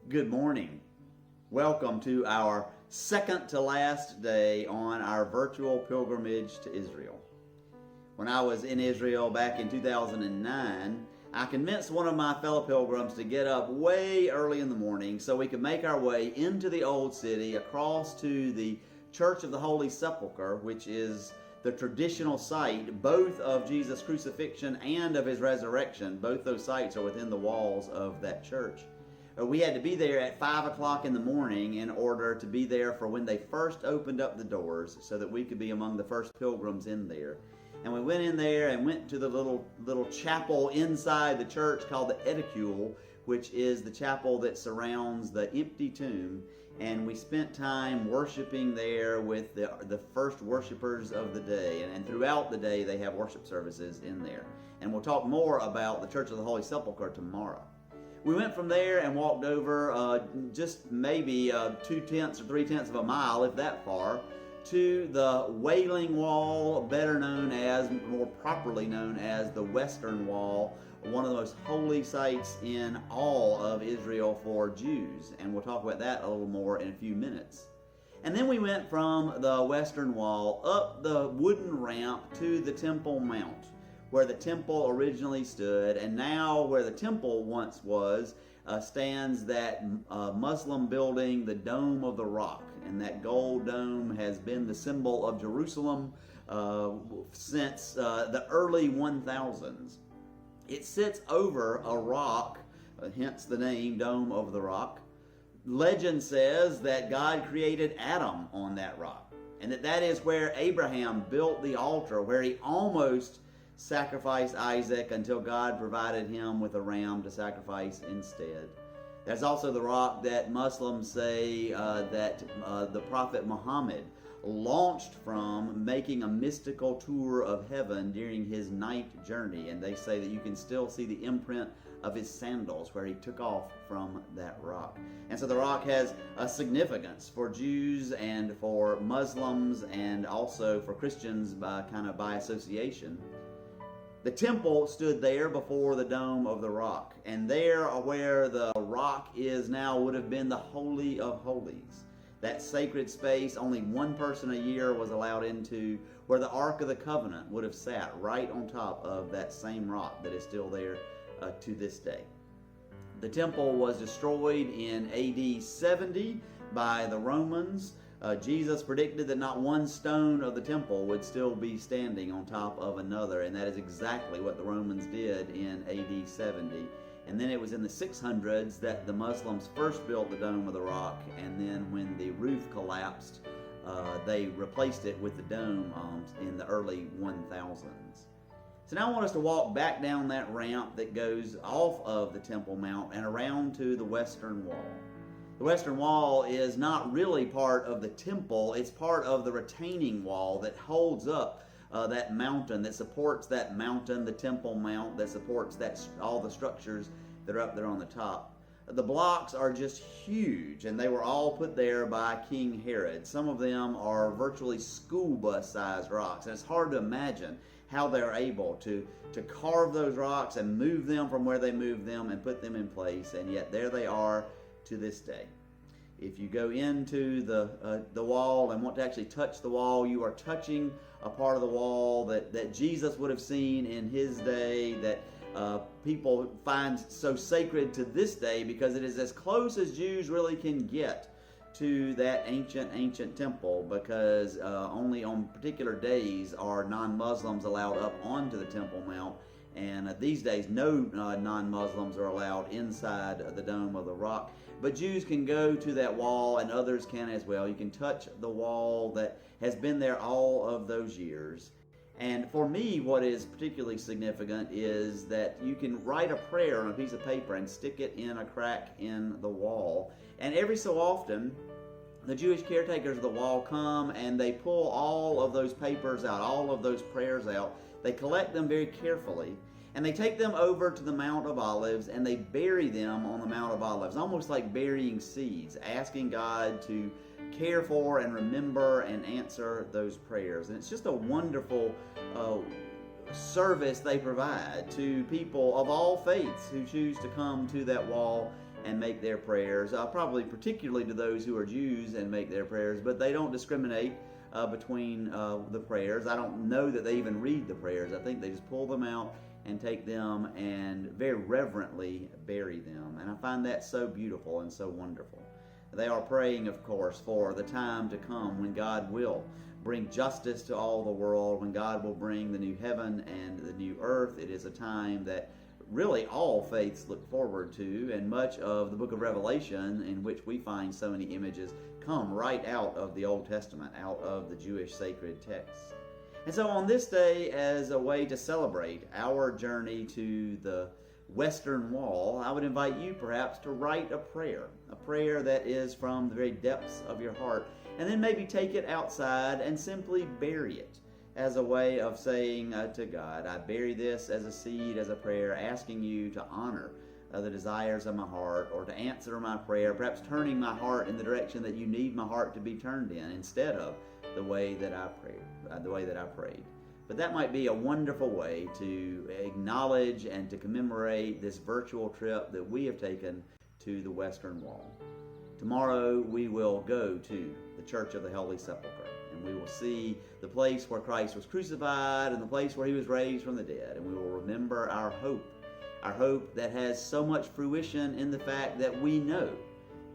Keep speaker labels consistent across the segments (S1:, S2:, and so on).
S1: Good morning. Welcome to our second to last day on our virtual pilgrimage to Israel. When I was in Israel back in 2009, I convinced one of my fellow pilgrims to get up way early in the morning so we could make our way into the old city across to the Church of the Holy Sepulchre, which is the traditional site both of Jesus' crucifixion and of his resurrection. Both those sites are within the walls of that church. We had to be there at 5 o'clock in the morning in order to be there for when they first opened up the doors so that we could be among the first pilgrims in there. And we went in there and went to the little chapel inside the church called the Edicule, which is the chapel that surrounds the empty tomb. And we spent time worshiping there with the first worshipers of the day. And throughout the day, they have worship services in there. And we'll talk more about the Church of the Holy Sepulchre tomorrow. We went from there and walked over just maybe 2/10 or 3/10 of a mile, if that far, to the Wailing Wall, more properly known as the Western Wall, one of the most holy sites in all of Israel for Jews. And we'll talk about that a little more in a few minutes. And then we went from the Western Wall up the wooden ramp to the Temple Mount, where the temple originally stood, and now where the temple once was stands that Muslim building, the Dome of the Rock. And that gold dome has been the symbol of Jerusalem since the early 1000s. It sits over a rock, hence the name Dome of the Rock. Legend says that God created Adam on that rock, and that is where Abraham built the altar, where he almost sacrificed Isaac until God provided him with a ram to sacrifice instead. That's also the rock that Muslims say that the Prophet Muhammad launched from, making a mystical tour of heaven during his night journey. And they say that you can still see the imprint of his sandals where he took off from that rock. And so the rock has a significance for Jews and for Muslims and also for Christians by association. The temple stood there before the Dome of the Rock, and there where the rock is now would have been the Holy of Holies. That sacred space only one person a year was allowed into, where the Ark of the Covenant would have sat right on top of that same rock that is still there to this day. The temple was destroyed in AD 70 by the Romans. Jesus predicted that not one stone of the temple would still be standing on top of another, and that is exactly what the Romans did in AD 70. And then it was in the 600s that the Muslims first built the Dome of the Rock, and then when the roof collapsed, they replaced it with the dome in the early 1000s. So now I want us to walk back down that ramp that goes off of the Temple Mount and around to the Western Wall. The Western Wall is not really part of the temple, it's part of the retaining wall that holds up that mountain, that supports that mountain, the Temple Mount, that supports all the structures that are up there on the top. The blocks are just huge, and they were all put there by King Herod. Some of them are virtually school bus sized rocks, and it's hard to imagine how they're able to carve those rocks and move them from where they moved them and put them in place, and yet there they are to this day. If you go into the wall and want to actually touch the wall, you are touching a part of the wall that Jesus would have seen in his day, that people find so sacred to this day because it is as close as Jews really can get to that ancient temple, because only on particular days are non-Muslims allowed up onto the Temple Mount. And these days, no non-Muslims are allowed inside the Dome of the Rock. But Jews can go to that wall, and others can as well. You can touch the wall that has been there all of those years. And for me, what is particularly significant is that you can write a prayer on a piece of paper and stick it in a crack in the wall. And every so often, the Jewish caretakers of the wall come and they pull all of those papers out, all of those prayers out. They collect them very carefully, and they take them over to the Mount of Olives and they bury them on the Mount of Olives, almost like burying seeds, asking God to care for and remember and answer those prayers. And it's just a wonderful service they provide to people of all faiths who choose to come to that wall and make their prayers, probably particularly to those who are Jews and make their prayers, but they don't discriminate between the prayers. I don't know that they even read the prayers. I think they just pull them out and take them and very reverently bury them. And I find that so beautiful and so wonderful. They are praying, of course, for the time to come when God will bring justice to all the world, when God will bring the new heaven and the new earth. It is a time that really all faiths look forward to, and much of the book of Revelation, in which we find so many images, come right out of the Old Testament, out of the Jewish sacred texts. And so on this day, as a way to celebrate our journey to the Western Wall, I would invite you perhaps to write a prayer that is from the very depths of your heart, and then maybe take it outside and simply bury it as a way of saying to God, I bury this as a seed, as a prayer, asking you to honor the desires of my heart, or to answer my prayer, perhaps turning my heart in the direction that you need my heart to be turned in, instead of the way that I prayed. But that might be a wonderful way to acknowledge and to commemorate this virtual trip that we have taken to the Western Wall. Tomorrow we will go to the Church of the Holy Sepulchre, and we will see the place where Christ was crucified and the place where he was raised from the dead, and we will remember our hope that has so much fruition in the fact that we know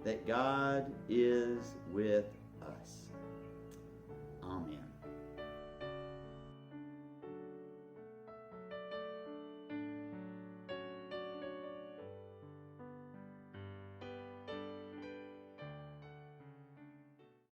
S1: that God is with